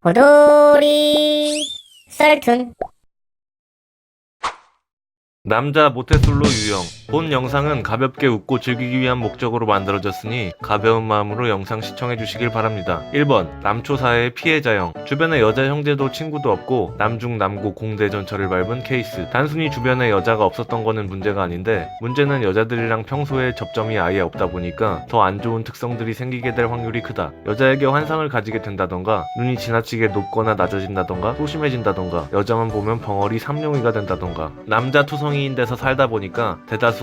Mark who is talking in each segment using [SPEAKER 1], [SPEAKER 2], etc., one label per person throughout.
[SPEAKER 1] 호돌이 썰툰.
[SPEAKER 2] 남자 모태솔로 유형. 본 영상은 가볍게 웃고 즐기기 위한 목적으로 만들어졌으니 가벼운 마음으로 영상 시청해주시길 바랍니다. 1번 남초사회의 피해자형. 주변에 여자 형제도 친구도 없고 남중 남고 공대 전철을 밟은 케이스. 단순히 주변에 여자가 없었던 거는 문제가 아닌데, 문제는 여자들이랑 평소에 접점이 아예 없다 보니까 더 안 좋은 특성들이 생기게 될 확률이 크다. 여자에게 환상을 가지게 된다던가, 눈이 지나치게 높거나 낮아진다던가, 소심해진다던가, 여자만 보면 벙어리 삼룡이가 된다던가. 남자 투성이인 데서 살다 보니까 대다수가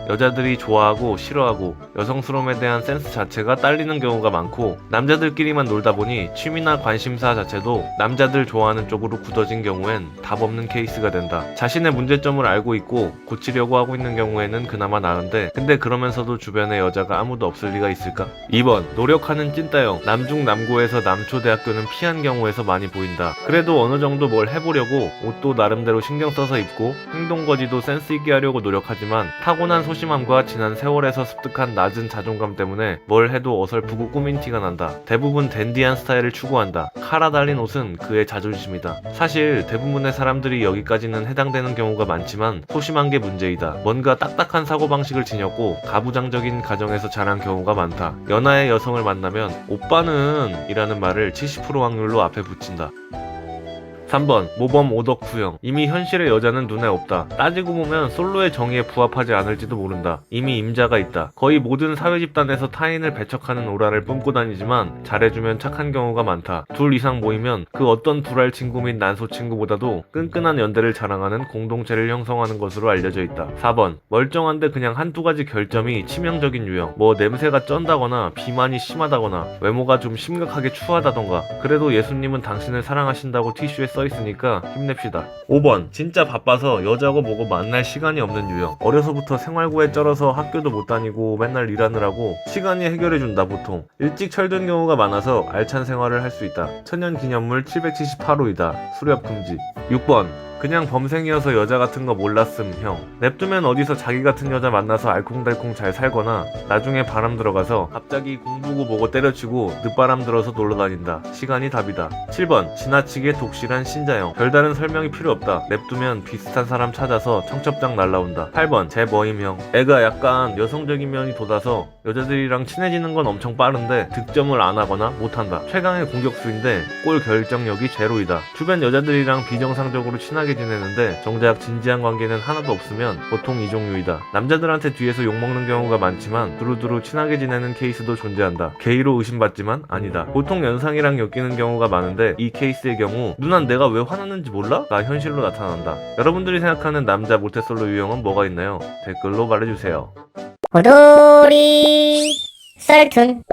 [SPEAKER 2] 여자들이 좋아하고 싫어하고 여성스러움에 대한 센스 자체가 딸리는 경우가 많고, 남자들끼리만 놀다 보니 취미나 관심사 자체도 남자들 좋아하는 쪽으로 굳어진 경우엔 답 없는 케이스가 된다. 자신의 문제점을 알고 있고 고치려고 하고 있는 경우에는 그나마 나은데, 근데 그러면서도 주변에 여자가 아무도 없을 리가 있을까? 2번 노력하는 찐따형. 남중 남고에서 남초대학교는 피한 경우에서 많이 보인다. 그래도 어느 정도 뭘 해보려고 옷도 나름대로 신경 써서 입고 행동거지도 센스 있게 하려고 노력하지만, 타고난 소심함과 지난 세월에서 습득한 낮은 자존감 때문에 뭘 해도 어설프고 꾸민 티가 난다. 대부분 댄디한 스타일을 추구한다. 카라 달린 옷은 그의 자존심이다. 사실 대부분의 사람들이 여기까지는 해당되는 경우가 많지만 소심한 게 문제이다. 뭔가 딱딱한 사고방식을 지녔고 가부장적인 가정에서 자란 경우가 많다. 연하의 여성을 만나면 오빠는 이라는 말을 70% 확률로 앞에 붙인다. 3번 모범 오덕후형. 이미 현실의 여자는 눈에 없다. 따지고 보면 솔로의 정의에 부합하지 않을지도 모른다. 이미 임자가 있다. 거의 모든 사회 집단에서 타인을 배척하는 오라를 뿜고 다니지만 잘해주면 착한 경우가 많다. 둘 이상 모이면 그 어떤 불알 친구 및 난소 친구보다도 끈끈한 연대를 자랑하는 공동체를 형성하는 것으로 알려져 있다. 4번 멀쩡한데 그냥 한두 가지 결점이 치명적인 유형. 뭐 냄새가 쩐다거나 비만이 심하다거나 외모가 좀 심각하게 추하다던가. 그래도 예수님은 당신을 사랑하신다고 티슈에 써있으니까 힘냅시다. 5번 진짜 바빠서 여자고 뭐고 만날 시간이 없는 유형. 어려서부터 생활고에 쩔어서 학교도 못 다니고 맨날 일하느라고 시간이 해결해준다. 보통 일찍 철든 경우가 많아서 알찬 생활을 할 수 있다. 천연기념물 778호이다. 수렵 금지. 6번 그냥 범생이어서 여자 같은 거 몰랐음 형. 냅두면 어디서 자기 같은 여자 만나서 알콩달콩 잘 살거나 나중에 바람 들어가서 갑자기 공부고 뭐고 때려치고 늦바람 들어서 놀러다닌다. 시간이 답이다. 7번 지나치게 독실한 신자형. 별다른 설명이 필요 없다. 냅두면 비슷한 사람 찾아서 청첩장 날라온다. 8번 제 머임형. 애가 약간 여성적인 면이 돋아서 여자들이랑 친해지는 건 엄청 빠른데 득점을 안 하거나 못한다. 최강의 공격수인데 골 결정력이 제로이다. 주변 여자들이랑 비정상적으로 친하게 지내는데 정작 진지한 관계는 하나도 없으면 보통 이 종류이다. 남자들한테 뒤에서 욕먹는 경우가 많지만 두루두루 친하게 지내는 케이스도 존재한다. 게이로 의심받지만 아니다. 보통 연상이랑 엮이는 경우가 많은데 이 케이스의 경우 누난 내가 왜 화났는지 몰라? 가 현실로 나타난다. 여러분들이 생각하는 남자 모태솔로 유형은 뭐가 있나요? 댓글로 말해주세요.
[SPEAKER 1] 호돌이 썰툰.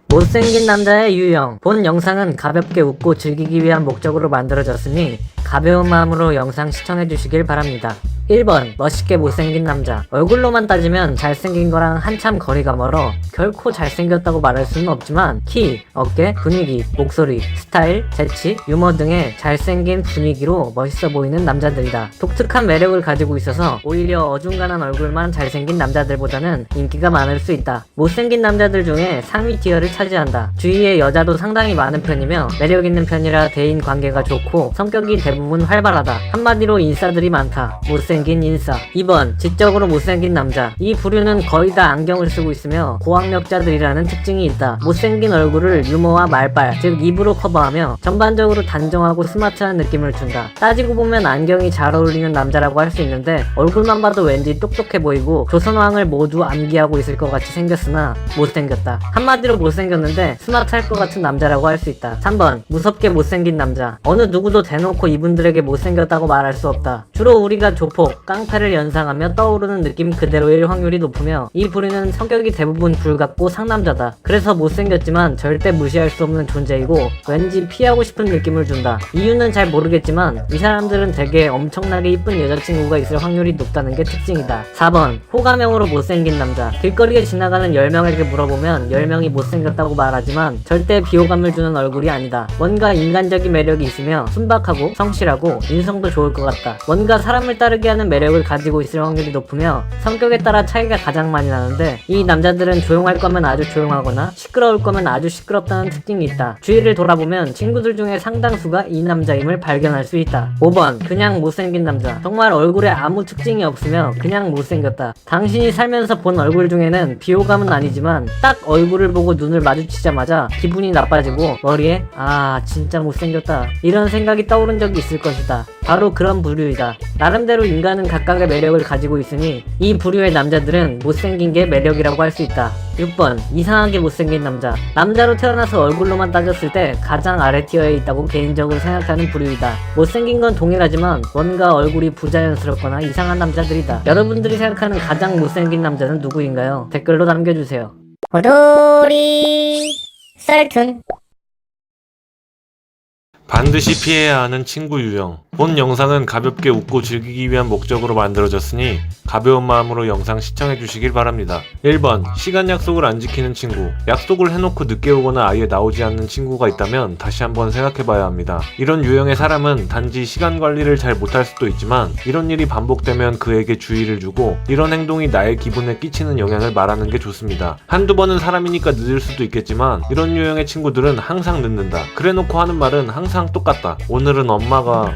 [SPEAKER 3] 못생긴 남자의 유형. 본 영상은 가볍게 웃고 즐기기 위한 목적으로 만들어졌으니 가벼운 마음으로 영상 시청해주시길 바랍니다. 1번 멋있게 못생긴 남자. 얼굴로만 따지면 잘생긴 거랑 한참 거리가 멀어 결코 잘생겼다고 말할 수는 없지만 키, 어깨, 분위기, 목소리, 스타일, 재치, 유머 등의 잘생긴 분위기로 멋있어 보이는 남자들이다. 독특한 매력을 가지고 있어서 오히려 어중간한 얼굴만 잘생긴 남자들보다는 인기가 많을 수 있다. 못생긴 남자들 중에 상위 티어를 차지한다. 주위에 여자도 상당히 많은 편이며 매력 있는 편이라 대인 관계가 좋고 성격이 대부분 활발하다. 한마디로 인싸들이 많다. 못생긴 인싸. 2번 지적으로 못생긴 남자. 이 부류는 거의 다 안경을 쓰고 있으며 고학력자들이라는 특징이 있다. 못생긴 얼굴을 유머와 말빨, 즉 입으로 커버하며 전반적으로 단정하고 스마트한 느낌을 준다. 따지고 보면 안경이 잘 어울리는 남자라고 할 수 있는데 얼굴만 봐도 왠지 똑똑해 보이고 조선왕을 모두 암기하고 있을 것 같이 생겼으나 못생겼다. 한마디로 못생겼는데 스마트할 것 같은 남자라고 할 수 있다. 3번 무섭게 못생긴 남자. 어느 누구도 대놓고 이분들에게 못생겼다고 말할 수 없다. 주로 우리가 조폭, 깡패를 연상하며 떠오르는 느낌 그대로일 확률이 높으며 이 부류는 성격이 대부분 불같고 상남자다. 그래서 못생겼지만 절대 무시할 수 없는 존재이고 왠지 피하고 싶은 느낌을 준다. 이유는 잘 모르겠지만 이 사람들은 되게 엄청나게 이쁜 여자친구가 있을 확률이 높다는 게 특징이다. 4번 호감형으로 못생긴 남자. 길거리에 지나가는 10명에게 물어보면 10명이 못생겼다고 말하지만 절대 비호감을 주는 얼굴이 아니다. 뭔가 인간적인 매력이 있으며 순박하고 성실하고 인성도 좋을 것 같다. 뭔가 사람을 따르게 않은 매력을 가지고 있을 확률이 높으며 성격에 따라 차이가 가장 많이 나는데, 이 남자들은 조용할 거면 아주 조용하거나 시끄러울 거면 아주 시끄럽다는 특징이 있다. 주위를 돌아보면 친구들 중에 상당수가 이 남자임을 발견할 수 있다. 5번 그냥 못생긴 남자. 정말 얼굴에 아무 특징이 없으며 그냥 못생겼다. 당신이 살면서 본 얼굴 중에는 비호감은 아니지만 딱 얼굴을 보고 눈을 마주치자마자 기분이 나빠지고 머리에 아 진짜 못생겼다 이런 생각이 떠오른 적이 있을 것이다. 바로 그런 부류이다. 나름대로 인간은 각각의 매력을 가지고 있으니 이 부류의 남자들은 못생긴 게 매력이라고 할 수 있다. 6번 이상하게 못생긴 남자. 남자로 태어나서 얼굴로만 따졌을 때 가장 아래 티어에 있다고 개인적으로 생각하는 부류이다. 못생긴 건 동일하지만 뭔가 얼굴이 부자연스럽거나 이상한 남자들이다. 여러분들이 생각하는 가장 못생긴 남자는 누구인가요? 댓글로 남겨주세요.
[SPEAKER 1] 호돌이 썰툰.
[SPEAKER 2] 반드시 피해야 하는 친구 유형. 본 영상은 가볍게 웃고 즐기기 위한 목적으로 만들어졌으니 가벼운 마음으로 영상 시청해 주시길 바랍니다. 1번 시간 약속을 안 지키는 친구. 약속을 해놓고 늦게 오거나 아예 나오지 않는 친구가 있다면 다시 한번 생각해 봐야 합니다. 이런 유형의 사람은 단지 시간 관리를 잘 못할 수도 있지만 이런 일이 반복되면 그에게 주의를 주고 이런 행동이 나의 기분에 끼치는 영향을 말하는 게 좋습니다. 한두 번은 사람이니까 늦을 수도 있겠지만 이런 유형의 친구들은 항상 늦는다. 그래놓고 하는 말은 항상 똑같다. 오늘은 엄마가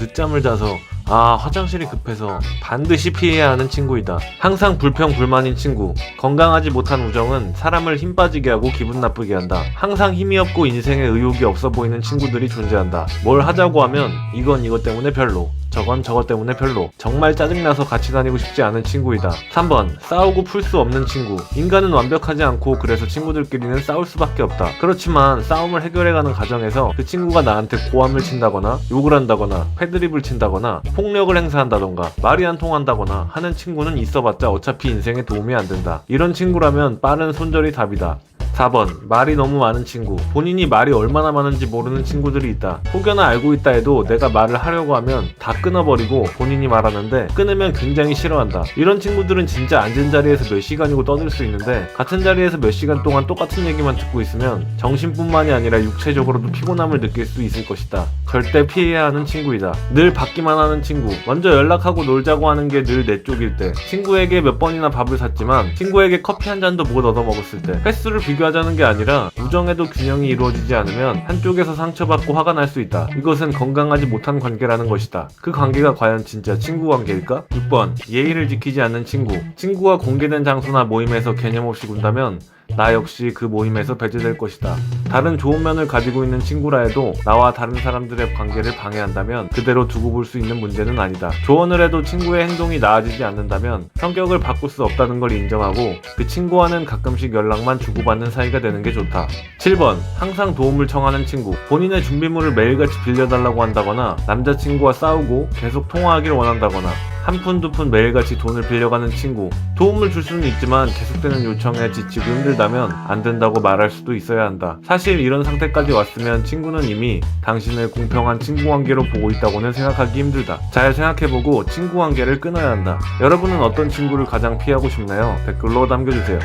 [SPEAKER 2] 늦잠을 자서 화장실이 급해서. 반드시 피해야 하는 친구이다. 항상 불평불만인 친구. 건강하지 못한 우정은 사람을 힘 빠지게 하고 기분 나쁘게 한다. 항상 힘이 없고 인생에 의욕이 없어 보이는 친구들이 존재한다. 뭘 하자고 하면 이건 이것 때문에 별로, 저건 저것 때문에 별로. 정말 짜증나서 같이 다니고 싶지 않은 친구이다. 3번 싸우고 풀 수 없는 친구. 인간은 완벽하지 않고 그래서 친구들끼리는 싸울 수밖에 없다. 그렇지만 싸움을 해결해가는 과정에서 그 친구가 나한테 고함을 친다거나 욕을 한다거나 패드립을 친다거나 폭력을 행사한다던가 말이 안 통한다거나 하는 친구는 있어봤자 어차피 인생에 도움이 안 된다. 이런 친구라면 빠른 손절이 답이다. 4번 말이 너무 많은 친구. 본인이 말이 얼마나 많은지 모르는 친구들이 있다. 혹여나 알고 있다 해도 내가 말을 하려고 하면 다 끊어버리고 본인이 말하는데 끊으면 굉장히 싫어한다. 이런 친구들은 진짜 앉은 자리에서 몇 시간이고 떠들 수 있는데 같은 자리에서 몇 시간 동안 똑같은 얘기만 듣고 있으면 정신뿐만이 아니라 육체적으로도 피곤함을 느낄 수 있을 것이다. 절대 피해야 하는 친구이다. 늘 받기만 하는 친구. 먼저 연락하고 놀자고 하는 게 늘 내 쪽일 때, 친구에게 몇 번이나 밥을 샀지만 친구에게 커피 한 잔도 못 얻어 먹었을 때, 횟수를 비교하자는 게 아니라 우정에도 균형이 이루어지지 않으면 한쪽에서 상처받고 화가 날 수 있다. 이것은 건강하지 못한 관계라는 것이다. 그 관계가 과연 진짜 친구 관계일까? 6번 예의를 지키지 않는 친구. 친구가 공개된 장소나 모임에서 개념 없이 군다면 나 역시 그 모임에서 배제될 것이다. 다른 좋은 면을 가지고 있는 친구라 해도 나와 다른 사람들의 관계를 방해한다면 그대로 두고 볼 수 있는 문제는 아니다. 조언을 해도 친구의 행동이 나아지지 않는다면 성격을 바꿀 수 없다는 걸 인정하고 그 친구와는 가끔씩 연락만 주고받는 사이가 되는 게 좋다. 7번 항상 도움을 청하는 친구. 본인의 준비물을 매일같이 빌려달라고 한다거나 남자친구와 싸우고 계속 통화하길 원한다거나 한 푼 두 푼 매일같이 돈을 빌려가는 친구. 도움을 줄 수는 있지만 계속되는 요청에 지치고 힘들다면 안 된다고 말할 수도 있어야 한다. 사실 이런 상태까지 왔으면 친구는 이미 당신을 공평한 친구 관계로 보고 있다고는 생각하기 힘들다. 잘 생각해보고 친구 관계를 끊어야 한다. 여러분은 어떤 친구를 가장 피하고 싶나요? 댓글로 남겨주세요.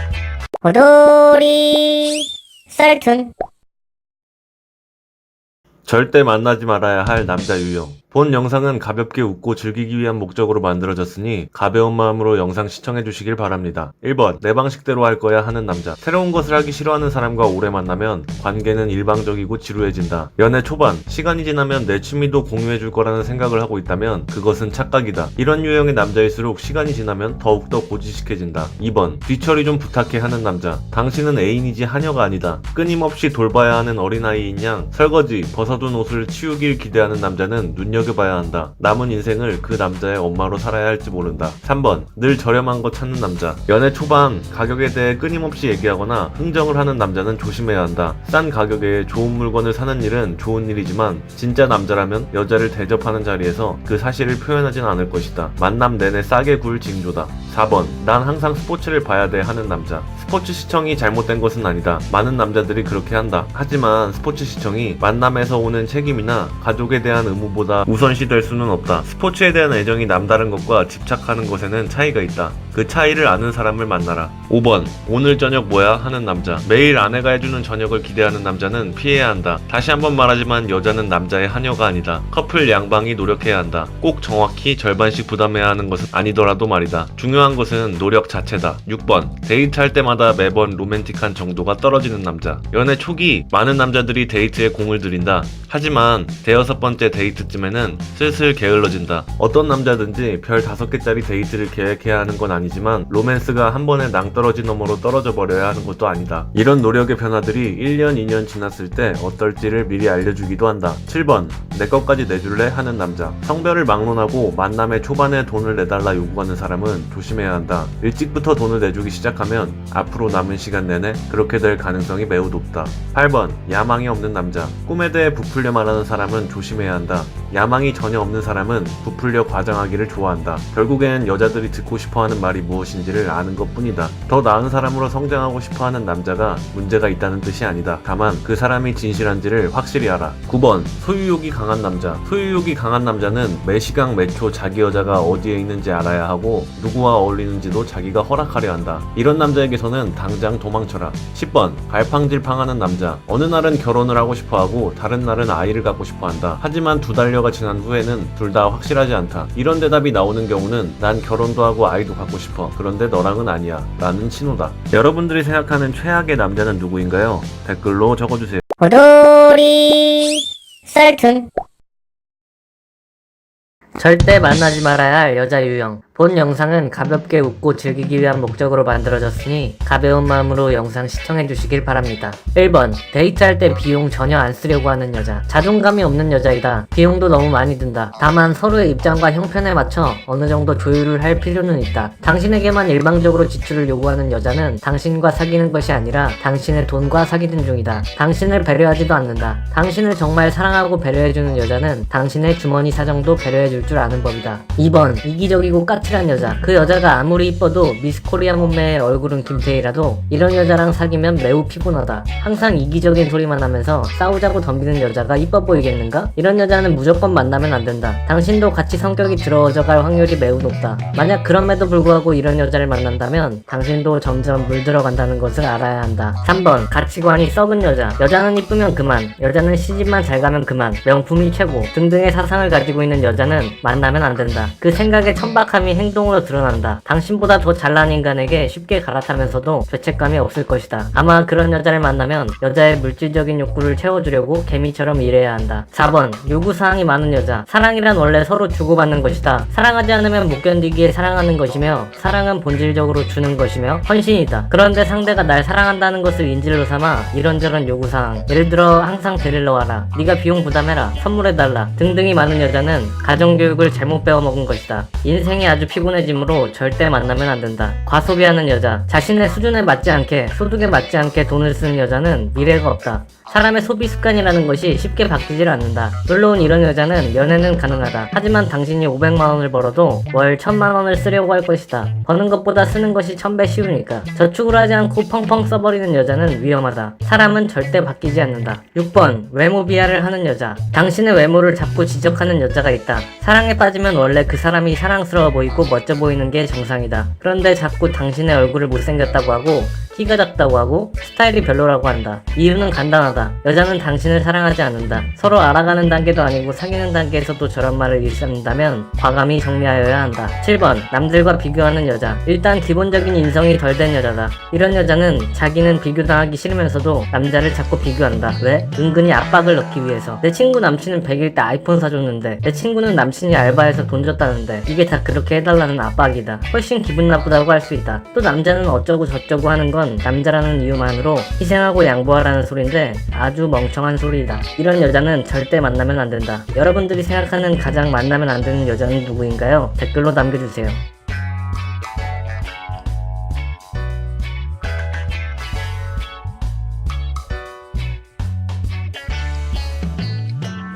[SPEAKER 1] 호돌이 썰툰.
[SPEAKER 2] 절대 만나지 말아야 할 남자 유형. 본 영상은 가볍게 웃고 즐기기 위한 목적으로 만들어졌으니 가벼운 마음으로 영상 시청해주시길 바랍니다. 1번 내 방식대로 할 거야 하는 남자. 새로운 것을 하기 싫어하는 사람과 오래 만나면 관계는 일방적이고 지루해진다. 연애 초반 시간이 지나면 내 취미도 공유해줄 거라는 생각을 하고 있다면 그것은 착각이다. 이런 유형의 남자일수록 시간이 지나면 더욱더 고지식해진다. 2번 뒤처리 좀 부탁해 하는 남자. 당신은 애인이지 하녀가 아니다. 끊임없이 돌봐야 하는 어린아이인 양 설거지, 벗어둔 옷을 치우길 기대하는 남자는 눈여겨봐야 한다. 남은 인생을 그 남자의 엄마로 살아야 할지 모른다. 3번 늘 저렴한 거 찾는 남자. 연애 초반 가격에 대해 끊임없이 얘기하거나 흥정을 하는 남자는 조심해야 한다. 싼 가격에 좋은 물건을 사는 일은 좋은 일이지만 진짜 남자라면 여자를 대접하는 자리에서 그 사실을 표현하진 않을 것이다. 만남 내내 싸게 굴 징조다. 4번 난 항상 스포츠를 봐야 돼 하는 남자. 스포츠 시청이 잘못된 것은 아니다. 많은 남자들이 그렇게 한다. 하지만 스포츠 시청이 만남에서 오는 책임이나 가족에 대한 의무보다 우선시될 수는 없다. 스포츠에 대한 애정이 남다른 것과 집착하는 것에는 차이가 있다. 그 차이를 아는 사람을 만나라. 5번 오늘 저녁 뭐야 하는 남자. 매일 아내가 해주는 저녁을 기대하는 남자는 피해야 한다. 다시 한번 말하지만 여자는 남자의 하녀가 아니다. 커플 양방이 노력해야 한다. 꼭 정확히 절반씩 부담해야 하는 것은 아니더라도 말이다. 중요한 것은 노력 자체다. 6번 데이트할 때마다 매번 로맨틱한 정도가 떨어지는 남자. 연애 초기 많은 남자들이 데이트에 공을 들인다. 하지만 대여섯 번째 데이트쯤에는 슬슬 게을러진다. 어떤 남자든지 별 5개짜리 데이트를 계획해야 하는 건 아니지만 로맨스가 한 번에 낭떠러지 너머로 떨어져 버려야 하는 것도 아니다. 이런 노력의 변화들이 1년, 2년 지났을 때 어떨지를 미리 알려주기도 한다. 7번 내 것까지 내줄래 하는 남자. 성별을 막론하고 만남의 초반에 돈을 내달라 요구하는 사람은 조심해야 한다. 일찍부터 돈을 내주기 시작하면 앞으로 남은 시간 내내 그렇게 될 가능성이 매우 높다. 8번 야망이 없는 남자. 꿈에 대해 부풀려 말하는 사람은 조심해야 한다. 야망이 전혀 없는 사람은 부풀려 과장하기를 좋아한다. 결국엔 여자들이 듣고 싶어하는 말이 무엇인지를 아는 것뿐이다. 더 나은 사람으로 성장하고 싶어하는 남자가 문제가 있다는 뜻이 아니다. 다만 그 사람이 진실한지를 확실히 알아. 9번 소유욕이 강한 남자. 소유욕이 강한 남자는 매 시각 매초 자기 여자가 어디에 있는지 알아야 하고 누구와 어울리는지도 자기가 허락하려 한다. 이런 남자에게서는 당장 도망쳐라. 10번 갈팡질팡하는 남자. 어느 날은 결혼을 하고 싶어하고 다른 날은 아이를 갖고 싶어한다. 하지만 2달여가 지난 후에는 둘 다 확실하지 않다. 이런 대답이 나오는 경우는 난 결혼도 하고 아이도 갖고 싶어. 그런데 너랑은 아니야. 라는 신호다. 여러분들이 생각하는 최악의 남자는 누구인가요? 댓글로 적어주세요.
[SPEAKER 1] 오돌이 썰툰.
[SPEAKER 3] 절대 만나지 말아야 할 여자 유형. 본 영상은 가볍게 웃고 즐기기 위한 목적으로 만들어졌으니 가벼운 마음으로 영상 시청해주시길 바랍니다. 1번 데이트할 때 비용 전혀 안 쓰려고 하는 여자. 자존감이 없는 여자이다. 비용도 너무 많이 든다. 다만 서로의 입장과 형편에 맞춰 어느 정도 조율을 할 필요는 있다. 당신에게만 일방적으로 지출을 요구하는 여자는 당신과 사귀는 것이 아니라 당신의 돈과 사귀는 중이다. 당신을 배려하지도 않는다. 당신을 정말 사랑하고 배려해주는 여자는 당신의 주머니 사정도 배려해줄 줄 아는 법이다. 2번 이기적이고 까칠한 여자. 그 여자가 아무리 이뻐도 미스코리아 몸매의 얼굴은 김태희라도 이런 여자랑 사귀면 매우 피곤하다. 항상 이기적인 소리만 하면서 싸우자고 덤비는 여자가 이뻐 보이겠는가? 이런 여자는 무조건 만나면 안 된다. 당신도 같이 성격이 들어져 갈 확률이 매우 높다. 만약 그럼에도 불구하고 이런 여자를 만난다면 당신도 점점 물들어간다는 것을 알아야 한다. 3번 가치관이 썩은 여자. 여자는 이쁘면 그만, 여자는 시집만 잘 가면 그만, 명품이 최고 등등의 사상을 가지고 있는 여자는 만나면 안 된다. 그 생각의 천박함이 행동으로 드러난다. 당신보다 더 잘난 인간에게 쉽게 갈아타면서도 죄책감이 없을 것이다. 아마 그런 여자를 만나면 여자의 물질적인 욕구를 채워주려고 개미처럼 일해야 한다. 4번 요구사항이 많은 여자. 사랑이란 원래 서로 주고받는 것이다. 사랑하지 않으면 못 견디기에 사랑하는 것이며 사랑은 본질적으로 주는 것이며 헌신이다. 그런데 상대가 날 사랑한다는 것을 인질로 삼아 이런저런 요구사항, 예를 들어 항상 데리러 와라, 네가 비용 부담해라, 선물해달라 등등이 많은 여자는 가정교육을 잘못 배워먹은 것이다. 인생이 아주 피곤해지므로 절대 만나면 안 된다. 과소비하는 여자. 자신의 수준에 맞지 않게, 소득에 맞지 않게 돈을 쓰는 여자는 미래가 없다. 사람의 소비 습관이라는 것이 쉽게 바뀌질 않는다. 물론 이런 여자는 연애는 가능하다. 하지만 당신이 500만원을 벌어도 월 1000만원을 쓰려고 할 것이다. 버는 것보다 쓰는 것이 1000배 쉬우니까. 저축을 하지 않고 펑펑 써버리는 여자는 위험하다. 사람은 절대 바뀌지 않는다. 6번 외모 비하를 하는 여자. 당신의 외모를 자꾸 지적하는 여자가 있다. 사랑에 빠지면 원래 그 사람이 사랑스러워 보이고 멋져 보이는 게 정상이다. 그런데 자꾸 당신의 얼굴을 못생겼다고 하고 키가 작다고 하고 스타일이 별로라고 한다. 이유는 간단하다. 여자는 당신을 사랑하지 않는다. 서로 알아가는 단계도 아니고 사귀는 단계에서도 저런 말을 일삼는다면 과감히 정리하여야 한다. 7번 남들과 비교하는 여자. 일단 기본적인 인성이 덜 된 여자다. 이런 여자는 자기는 비교당하기 싫으면서도 남자를 자꾸 비교한다. 왜? 은근히 압박을 넣기 위해서. 내 친구 남친은 100일 때 아이폰 사줬는데 내 친구는 남친이 알바해서 돈 줬다는데 이게 다 그렇게 해달라는 압박이다. 훨씬 기분 나쁘다고 할 수 있다. 또 남자는 어쩌고 저쩌고 하는 건 남자라는 이유만으로 희생하고 양보하라는 소린데 아주 멍청한 소리이다. 이런 여자는 절대 만나면 안 된다. 여러분들이 생각하는 가장 만나면 안 되는 여자는 누구인가요? 댓글로 남겨주세요.